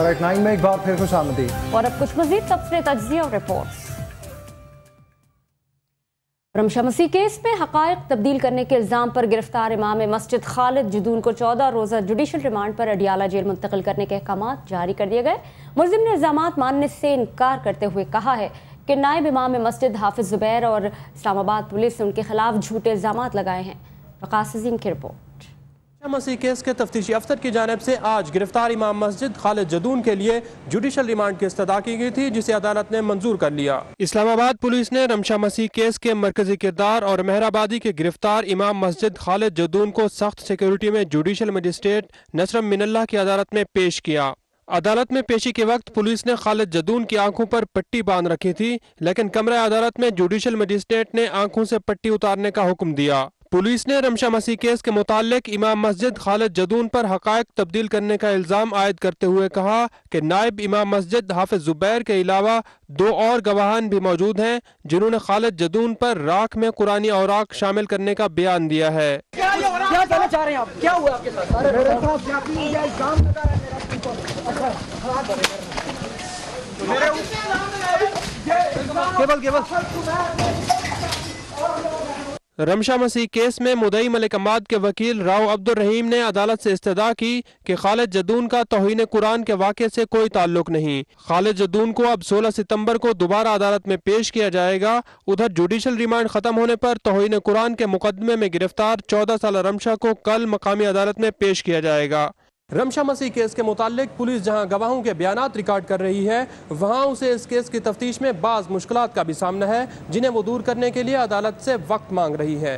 RAT9 में एक बार फिर खुशामदीद। और अब कुछ मजीद तबसरे, तज्ज़िये और रिपोर्ट्स। रमशा मसीह केस में हक़ाइक़ तब्दील करने के इल्ज़ाम पर गिरफ्तार इमाम मस्जिद खालिद जदून को 14 रोज़ा जुडिशल रिमांड पर अडियाला जेल मुंतकिल करने के अहकाम जारी कर दिए गए। मुल्ज़िम ने इल्ज़ामात मानने से इनकार करते हुए कहा है कि नायब इमाम मस्जिद हाफिज़ ज़ुबैर और इस्लामाबाद पुलिस ने उनके खिलाफ झूठे इल्ज़ामात लगाए हैं। वक़ास अज़ीम की रिपोर्ट। मसीह केस के तफ्तीशी अफसर की जानिब से आज गिरफ्तार इमाम मस्जिद खालिद जदून के लिए जुडिशल रिमांड की इस्तदा की गई थी, जिसे अदालत ने मंजूर कर लिया। इस्लामाबाद पुलिस ने रमशा मसीह केस के मरकजी किरदार और मेहराबादी के गिरफ्तार इमाम मस्जिद खालिद जदून को सख्त सिक्योरिटी में जुडिशल मजिस्ट्रेट नसरम मिनल्लाह की अदालत में पेश किया। अदालत में पेशी के वक्त पुलिस ने खालिद जदून की आंखों पर पट्टी बांध रखी थी, लेकिन कमरा अदालत में जुडिशल मजिस्ट्रेट ने आंखों से पट्टी उतारने का हुक्म दिया। पुलिस ने रमशा मसीह केस के मुताल्लिक इमाम मस्जिद खालिद जदून पर हक़ाइक़ तब्दील करने का इल्ज़ाम आयद करते हुए कहा कि नायब इमाम मस्जिद हाफिज़ ज़ुबैर के अलावा 2 और गवाहान भी मौजूद हैं, जिन्होंने खालिद जदून पर राख में कुरानी औराक शामिल करने का बयान दिया है। क्या कहना चाह रहे हैं आप? क्या हुआ आपके रमशा मसीह केस में मुद्दई मलिक अम्माद के वकील राव अब्दुल रहीम ने अदालत से इस्तदा की कि खालिद जदून का तौहीन कुरान के वाक़े से कोई ताल्लुक नहीं। खालिद जदून को अब 16 सितंबर को दोबारा अदालत में पेश किया जाएगा। उधर जुडिशल रिमांड खत्म होने पर तौहीन कुरान के मुकदमे में गिरफ्तार 14 साल रमशा को कल मकामी अदालत में पेश किया जाएगा। रमशा मसीह केस के मुताल्लिक पुलिस जहां गवाहों के बयानात रिकॉर्ड कर रही है, वहां उसे इस केस की तफ्तीश में बाज़ मुश्किलात का भी सामना है, जिन्हें वो दूर करने के लिए अदालत से वक्त मांग रही है।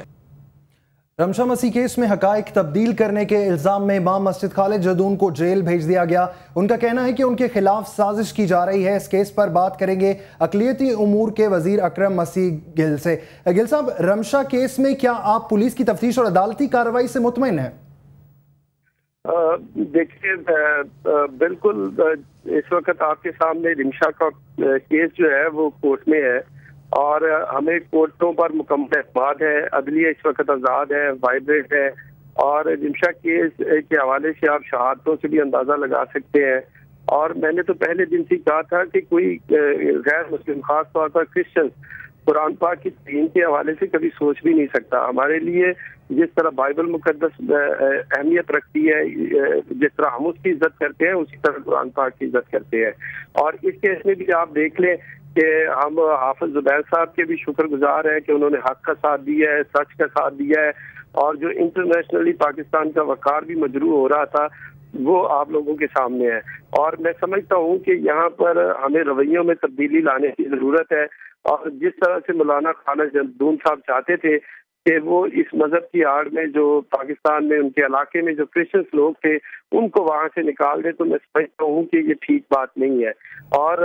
रमशा मसीह केस में हक़ाइक़ तब्दील करने के इल्ज़ाम में इमाम मस्जिद खालिद जदून को जेल भेज दिया गया। उनका कहना है कि उनके खिलाफ साजिश की जा रही है। इस केस पर बात करेंगे अक़लियती उमूर के वज़ीर अकरम मसीह गिल से। गिल साहब, रमशा केस में क्या आप पुलिस की तफ्तीश और अदालती कार्रवाई से मुतमईन हैं? देखिए, बिल्कुल इस वक्त आपके सामने रमशा का केस जो है वो कोर्ट में है और हमें कोर्टों पर मुकम्मल एतमाद है। अदलिया इस वक्त आज़ाद है, वाइब्रेंट है और रमशा केस के हवाले से आप शहादतों से भी अंदाज़ा लगा सकते हैं। और मैंने तो पहले दिन से कहा था कि कोई गैर मुस्लिम, खास तौर पर क्रिश्चियन, कुरान पाक की दीन के हवाले से कभी सोच भी नहीं सकता। हमारे लिए जिस तरह बाइबल मुकद्दस अहमियत रखती है, जिस तरह हम उसकी इज्जत करते हैं, उसी तरह कुरान पाक की इज्जत करते हैं। और इस केस में भी आप देख लें कि हम हाफिज़ ज़ुबैर साहब के भी शुक्रगुजार हैं कि उन्होंने हक का साथ दिया है, सच का साथ दिया है। और जो इंटरनेशनली पाकिस्तान का वक़ार भी मजरूह हो रहा था, वो आप लोगों के सामने है। और मैं समझता हूँ कि यहाँ पर हमें रवैयों में तब्दीली लाने की ज़रूरत है। और जिस तरह से मौलाना खालिद जदून साहब चाहते थे कि वो इस मजहब की आड़ में जो पाकिस्तान में उनके इलाके में जो क्रिश्चियन लोग थे उनको वहां से निकाल दे, तो मैं समझता हूँ कि ये ठीक बात नहीं है। और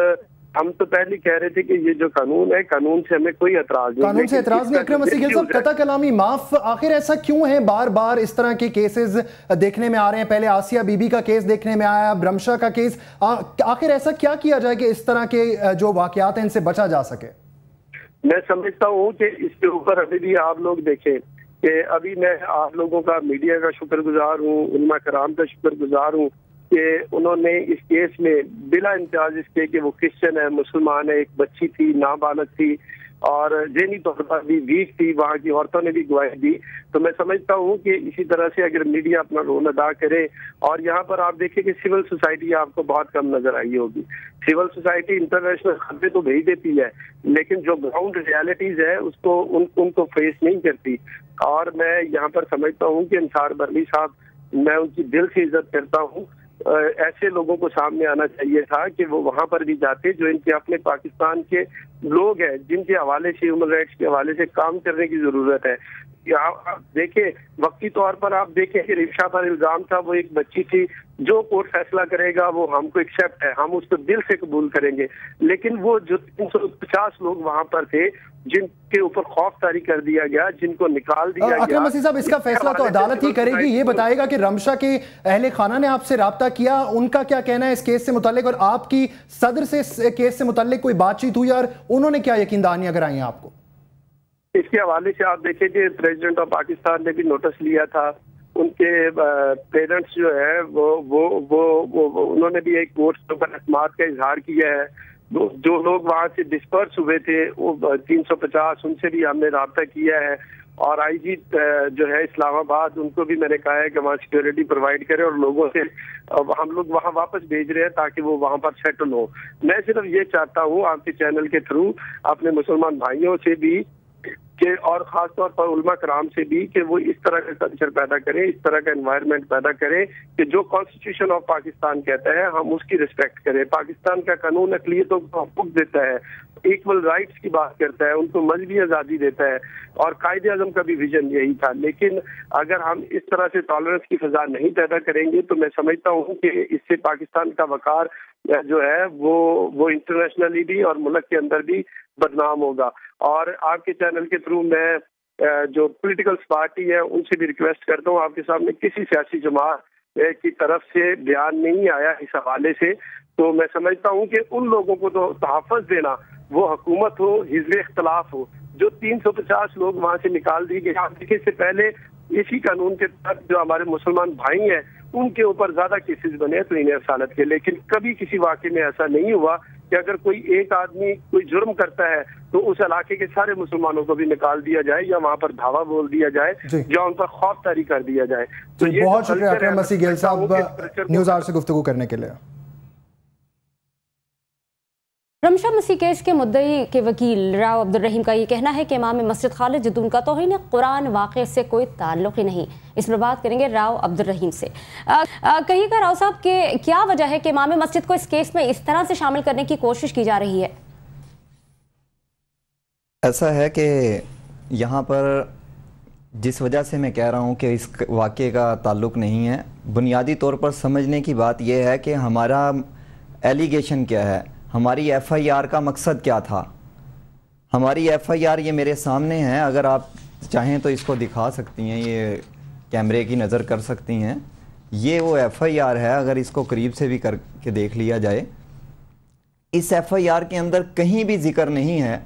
हम तो पहले कह रहे थे कि ये जो कानून है, कानून से हमें कोई एतराज नहीं। कानून से एतराज नहीं। अकरम मसीह गिल साहब, कता कलामी माफ, आखिर ऐसा क्यों है? बार बार इस तरह के केसेस देखने में आ रहे हैं। पहले आसिया बीबी का केस देखने में आया, अब रमशा का केस। आखिर ऐसा क्या किया जाए कि इस तरह के जो वाकयात हैं इनसे बचा जा सके? मैं समझता हूँ कि इसके ऊपर अभी भी आप लोग देखें कि अभी मैं आप लोगों का, मीडिया का शुक्रगुजार हूँ, उलमा कराम का शुक्रगुजार हूँ कि उन्होंने इस केस में बिला इम्तियाज इसके कि वो क्रिश्चियन है, मुसलमान है, एक बच्ची थी, नाबालग थी और ज़हनी तौर पर भी वीक थी, वहाँ की औरतों ने भी गवाही दी। तो मैं समझता हूँ कि इसी तरह से अगर मीडिया अपना रोल अदा करे, और यहाँ पर आप देखें कि सिविल सोसाइटी आपको बहुत कम नजर आई होगी। सिविल सोसाइटी इंटरनेशनल खबरें तो भेज देती है, लेकिन जो ग्राउंड रियलिटीज है उसको उनको फेस नहीं करती। और मैं यहाँ पर समझता हूँ कि अंसार बरली साहब, मैं उनकी दिल से इज्जत करता हूँ। ऐसे लोगों को सामने आना चाहिए था कि वो वहां पर भी जाते जो इनके अपने पाकिस्तान के लोग हैं, जिनके हवाले से, ह्यूमन राइट्स के हवाले से काम करने की जरूरत है। आप देखें, वक्ती तौर पर आप देखें कि रमशा पर इल्जाम था, वो एक बच्ची थी। जो कोर्ट फैसला करेगा वो हमको एक्सेप्ट है, हम उसको दिल से कबूल करेंगे। लेकिन वो जो 350 लोग वहां पर थे जिनके ऊपर खौफ तारी कर दिया गया, जिनको निकाल दिया गया। अकरम मसीह साहब, इसका फैसला तो अदालत ही करेगी। ये बताएगा कि रमशा के अहले खाना ने आपसे राब्ता किया, उनका क्या कहना है इस केस से मुतालिक, और आपकी सदर से इस केस से मुतालिक कोई बातचीत हुई और उन्होंने क्या यकीन दहानियां कराई आपको? इसके हवाले से आप देखें कि प्रेसिडेंट ऑफ पाकिस्तान ने भी नोटिस लिया था ان کے پیرنٹس جو ہے وہ انہوں نے بھی ایک کورٹ کے اوپر اعتماد کا اظہار کیا ہے. جو لوگ وہاں سے ڈسپرس ہوئے تھے وہ 350 ان سے بھی ہم نے رابطہ کیا ہے, اور آئی جی جو ہے اسلام آباد ان کو بھی میں نے کہا ہے کہ وہاں سیکورٹی پرووائڈ کرے, اور لوگوں سے ہم لوگ وہاں واپس بھیج رہے ہیں تاکہ وہ وہاں پر سیٹل ہو. میں صرف یہ چاہتا ہوں آپ کے چینل کے تھرو اپنے مسلمان بھائیوں سے بھی کہ, اور خاص طور پر علماء کرام سے بھی, کہ وہ اس طرح کا کلچر پیدا کریں, اس طرح کا انوائرمنٹ پیدا کریں کہ جو کانسٹیٹیوشن آف پاکستان کہتا ہے ہم اس کی ریسپیکٹ کریں. پاکستان کا قانون اقلیتوں کو حقوق دیتا ہے, ایکول رائٹس کی بات کرتا ہے, ان کو مذہبی آزادی دیتا ہے, اور قائد اعظم کا بھی ویژن یہی تھا. لیکن اگر ہم اس طرح سے ٹالرنس کی فضا نہیں پیدا کریں گے تو میں سمجھتا ہوں کہ اس سے پاکستان کا وقار جو ہے وہ انٹرنیشنلی بھی اور ملک کے اندر بھی بدنام ہوگا. اور آپ کے چینل کے تھرو میں جو پولیٹیکل پارٹی ہے ان سے بھی ریکویسٹ کرتا ہوں, آپ کے سامنے کسی سیاسی جماعت کی طرف سے بیان نہیں آیا اس حوالے سے, تو میں سمجھتا ہوں کہ ان لوگوں کو تو تحفظ دینا, وہ حکومت ہو, حزب اختلاف ہو, جو 350 لوگ وہاں سے نکال دی گئے. آپ دیکھیں, اس سے پہلے اسی قانون کے تحت جو ہمارے مسلمان بھائی ہیں ان کے اوپر زیادہ کیسز بنے تو انہیں رسالت کے, لیکن کبھی کسی واقعے میں ایسا نہیں ہوا کہ اگر کوئی ایک آدمی کوئی جرم کرتا ہے تو اس علاقے کے سارے مسلمانوں کو بھی نکال دیا جائے, یا وہاں پر دھاوا بول دیا جائے, یا ان پر خوف طاری کر دیا جائے. تو بہت شکریہ اکرم مسیح گیل صاحب نیوز آور سے گفتگو کرنے کے لیے. رمشا مسیح کیس کے مدعی کے وکیل راؤ عبدالرحیم کا یہ کہنا ہے کہ امام مسجد خالد جدون کا توہین قرآن واقعے سے کوئی تعلق ہی نہیں. اس پر بات کریں گے راؤ عبدالرحیم سے. کہیے گا راؤ صاحب کہ کیا وجہ ہے کہ امام مسجد کو اس کیس میں اس طرح سے شامل کرنے کی کوشش کی جا رہی ہے؟ ایسا ہے کہ یہاں پر جس وجہ سے میں کہہ رہا ہوں کہ اس واقعے کا تعلق نہیں ہے, بنیادی طور پر سمجھنے کی بات یہ ہے کہ ہمارا ایلیگیشن کیا ہے, ہماری ایف آئی آر کا مقصد کیا تھا. ہماری ایف آئی آر یہ میرے سامنے ہے, اگر آپ چاہیں تو اس کو دکھا سکتی ہیں, یہ کیمرے کی نظر کر سکتی ہیں. یہ وہ ایف آئی آر ہے, اگر اس کو قریب سے بھی کر کے دیکھ لیا جائے. اس ایف آئی آر کے اندر کہیں بھی ذکر نہیں ہے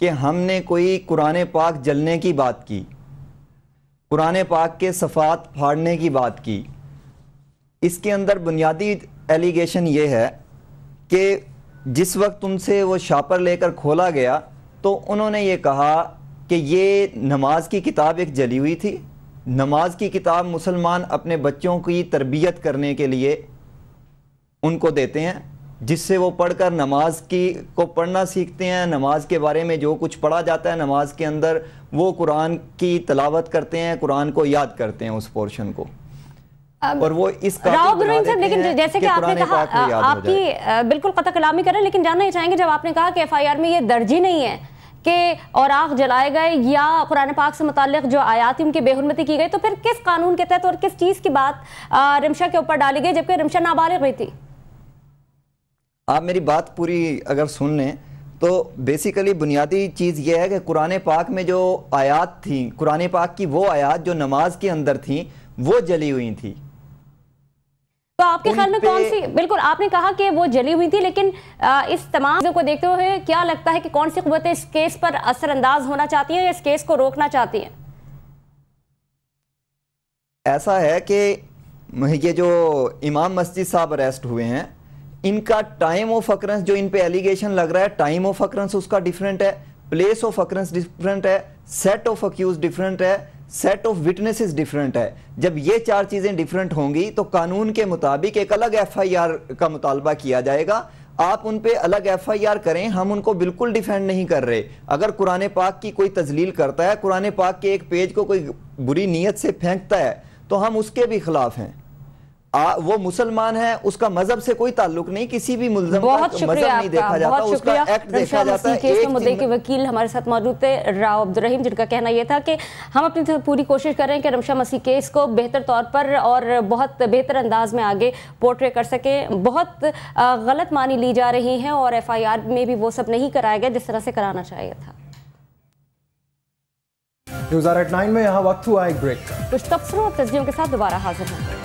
کہ ہم نے کوئی قرآن پاک جلنے کی بات کی, قرآن پاک کے صفحات پھاڑنے کی بات کی. اس کے اندر بنیادی ایلیگیشن یہ ہے کہ جس وقت ان سے وہ شاپر لے کر کھولا گیا تو انہوں نے یہ کہا کہ یہ نماز کی کتاب ایک جلی ہوئی تھی. نماز کی کتاب مسلمان اپنے بچوں کی تربیت کرنے کے لیے ان کو دیتے ہیں, جس سے وہ پڑھ کر نماز کو پڑھنا سیکھتے ہیں. نماز کے بارے میں جو کچھ پڑھا جاتا ہے نماز کے اندر, وہ قرآن کی تلاوت کرتے ہیں, قرآن کو یاد کرتے ہیں اس پورشن کو. اور وہ اس راؤ عبدالرحیم صاحب, لیکن جیسے کہ آپ نے کہا, آپ کی بالکل قطع کلامی کریں, لیکن جاننا ہی چاہیں گے جب آپ نے کہا کہ ایف آئی آر میں یہ درج ہی نہیں ہے کہ اوراق جلائے گئے یا قرآن پاک سے متعلق جو آیات ان کی بے حرمتی کی گئی, تو پھر کس قانون کے تحت اور کس چیز کی بات رمشا کے اوپر ڈالی گئی جبکہ رمشا نابالغ ہوئی تھی؟ آپ میری بات پوری اگر سن لیں تو بیسیکلی بنیادی چیز یہ ہے کہ قرآن پاک میں جو آیات تھیں, قرآن پاک کی وہ آیات جو نماز کے اندر تھیں وہ جلی ہوئی تھیں. تو آپ کے خیال میں کون سی, بالکل آپ نے کہا کہ وہ جلی ہوئی تھی, لیکن اس تمام چیزوں کو دیکھتے ہوئے کیا لگتا ہے کہ کون سی قوتیں اس کیس پر اثر انداز ہونا چاہتی ہیں یا اس کیس کو روکنا چاہتی ہیں؟ ایسا ہے کہ یہ جو امام مسجد صاحب اریسٹ ہوئے ہیں, ان کا ٹائم آف اکرنس جو ان پہ ایلیگیشن لگ رہا ہے, ٹائم آف اکرنس اس کا ڈیفرنٹ ہے, پلیس آف اکرنس ڈیفرنٹ ہے, سیٹ آف اکیوز ڈیفرنٹ ہے, سیٹ آف وٹنسز ڈیفرنٹ ہے. جب یہ چار چیزیں ڈیفرنٹ ہوں گی تو قانون کے مطابق ایک الگ ایف آئی آر کا مطالبہ کیا جائے گا. آپ ان پہ الگ ایف آئی آر کریں, ہم ان کو بالکل ڈیفینڈ نہیں کر رہے. اگر قرآن پاک کی کوئی تذلیل کرتا ہے, قرآن پاک کے ایک پیج کو کوئی بری نیت سے پھینکتا ہے, تو ہم اس کے بھی خلاف ہیں. وہ مسلمان ہے, اس کا مذہب سے کوئی تعلق نہیں, کسی بھی ملزم کا مذہب نہیں دیکھا جاتا, اس کا ایکٹ دیکھا جاتا ہے. کیس میں مدعی کے وکیل ہمارے ساتھ موجود تھے راؤ عبدالرحیم, جن کا کہنا یہ تھا کہ ہم اپنی پوری کوشش کر رہے ہیں کہ رمشا مسیح کیس کو بہتر طور پر اور بہت بہتر انداز میں آگے پورٹری کر سکیں. بہت غلط معنی لی جا رہی ہیں اور ایف آئی آر میں بھی وہ سب نہیں کرایا گیا جس طرح سے کرانا چاہیے تھا. نیوز 9 میں یہاں وقت ہوا ایک بریک کا. کچھ تبصروں اور تجزیوں کے ساتھ دوبارہ حاضر ہوں.